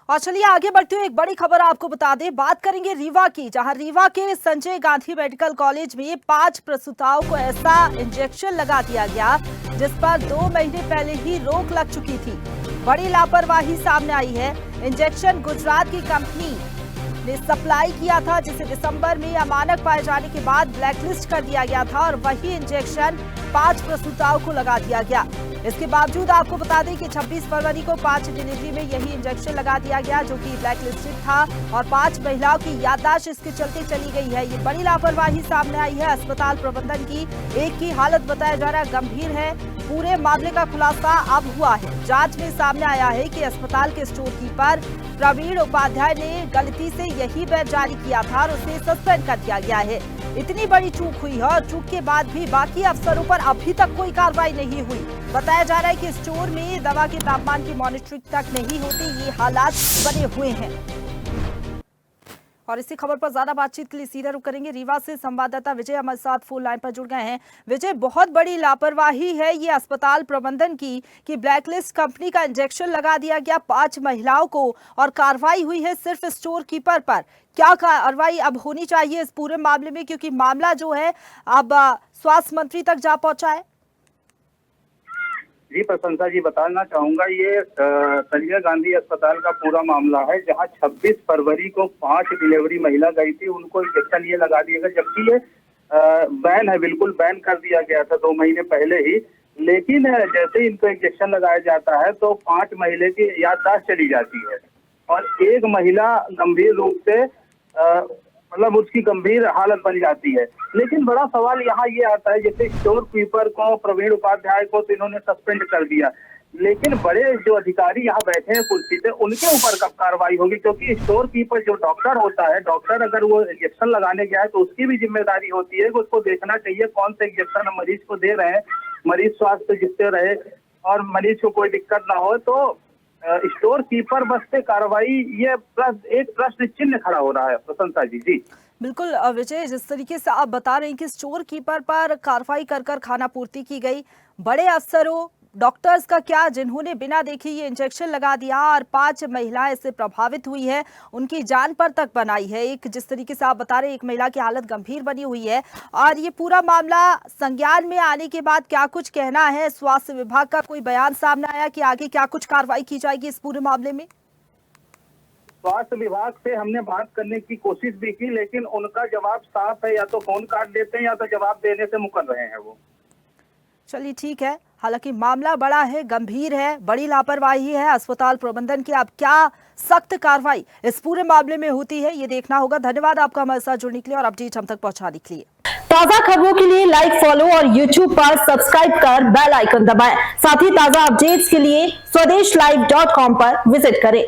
और चलिए आगे बढ़ते हुए एक बड़ी खबर आपको बता दें, बात करेंगे रीवा की, जहां रीवा के संजय गांधी मेडिकल कॉलेज में 5 प्रसूताओं को ऐसा इंजेक्शन लगा दिया गया जिस पर 2 महीने पहले ही रोक लग चुकी थी। बड़ी लापरवाही सामने आई है। इंजेक्शन गुजरात की कंपनी ने सप्लाई किया था, जिसे दिसंबर में अमानक पाए जाने के बाद ब्लैकलिस्ट कर दिया गया था और वही इंजेक्शन 5 प्रसूताओं को लगा दिया गया। इसके बावजूद आपको बता दें कि 26 फरवरी को 5 डिलीवरी में यही इंजेक्शन लगा दिया गया जो कि ब्लैकलिस्टेड था और 5 महिलाओं की याददाश्त इसके चलते चली गई है। ये बड़ी लापरवाही सामने आई है अस्पताल प्रबंधन की। एक की हालत बताया जा रहा है गंभीर है। पूरे मामले का खुलासा अब हुआ है। जांच में सामने आया है कि अस्पताल के स्टोर कीपर प्रवीण उपाध्याय ने गलती से यही बैच जारी किया था और उसे सस्पेंड कर दिया गया है। इतनी बड़ी चूक हुई है और चूक के बाद भी बाकी अफसरों पर अभी तक कोई कार्रवाई नहीं हुई। बताया जा रहा है कि स्टोर में दवा के तापमान की मॉनिटरिंग तक नहीं होती। ये हालात बने हुए हैं। और इसी खबर पर ज्यादा बातचीत के लिए सीधा रुख करेंगे। रीवा से संवाददाता विजय हमारे साथ फोन लाइन पर जुड़ गए हैं। विजय, बहुत बड़ी लापरवाही है ये अस्पताल प्रबंधन की कि ब्लैकलिस्ट कंपनी का इंजेक्शन लगा दिया गया 5 महिलाओं को और कार्रवाई हुई है सिर्फ स्टोर कीपर पर। क्या कार्रवाई अब होनी चाहिए इस पूरे मामले में, क्योंकि मामला जो है अब स्वास्थ्य मंत्री तक जा पहुंचा है? जी प्रशंसा जी, बताना चाहूंगा ये संजय गांधी अस्पताल का पूरा मामला है, जहां 26 फरवरी को 5 डिलीवरी महिला गई थी, उनको इंजेक्शन ये लगा दिया गया, जबकि ये बैन है, बिल्कुल बैन कर दिया गया था 2 महीने पहले ही। लेकिन जैसे ही इनको इंजेक्शन लगाया जाता है तो 5 महिला की याददाश्त चली जाती है और एक महिला गंभीर रूप से मतलब उसकी गंभीर हालत बन जाती है। लेकिन बड़ा सवाल यहाँ ये आता है, जैसे स्टोर कीपर को प्रवीण उपाध्याय को तो इन्होंने सस्पेंड कर दिया, लेकिन बड़े जो अधिकारी यहाँ बैठे हैं कुर्सी पे, उनके ऊपर कब कार्रवाई होगी? क्योंकि स्टोर कीपर जो डॉक्टर होता है, डॉक्टर अगर वो इंजेक्शन लगाने गया है तो उसकी भी जिम्मेदारी होती है कि उसको देखना चाहिए कौन से इंजेक्शन हम मरीज को दे रहे हैं, मरीज स्वास्थ्य जिससे रहे और मरीज को कोई दिक्कत ना हो। तो स्टोर कीपर बस पे कार्रवाई, ये एक प्रश्न चिन्ह खड़ा हो रहा है प्रशंसा जी। जी बिल्कुल विजय, जिस तरीके से आप बता रहे हैं कि स्टोर कीपर पर कार्रवाई कर खाना पूर्ति की गई, बड़े अफसरों डॉक्टर्स का क्या जिन्होंने बिना देखे ये इंजेक्शन लगा दिया और 5 महिलाएं इससे प्रभावित हुई है, उनकी जान पर तक बनाई है। एक जिस तरीके से आप बता रहे हैं एक महिला की हालत गंभीर बनी हुई है और ये पूरा मामला संज्ञान में आने के बाद क्या कुछ कहना है स्वास्थ्य विभाग का? कोई बयान सामने आया कि आगे क्या कुछ कार्रवाई की जाएगी इस पूरे मामले में? स्वास्थ्य विभाग से हमने बात करने की कोशिश भी की, लेकिन उनका जवाब साफ है, या तो फोन काट देते हैं या तो जवाब देने से मुकर रहे हैं वो। चलिए ठीक है, हालांकि मामला बड़ा है, गंभीर है, बड़ी लापरवाही है अस्पताल प्रबंधन की। अब क्या सख्त कार्रवाई इस पूरे मामले में होती है ये देखना होगा। धन्यवाद आपका हमारे साथ जुड़ने के लिए और अपडेट हम तक पहुंचाने के लिए। ताजा खबरों के लिए लाइक, फॉलो और YouTube पर सब्सक्राइब कर बेल आइकन दबाएं। साथ ही ताजा अपडेट्स के लिए swedeshlive.com पर विजिट करें।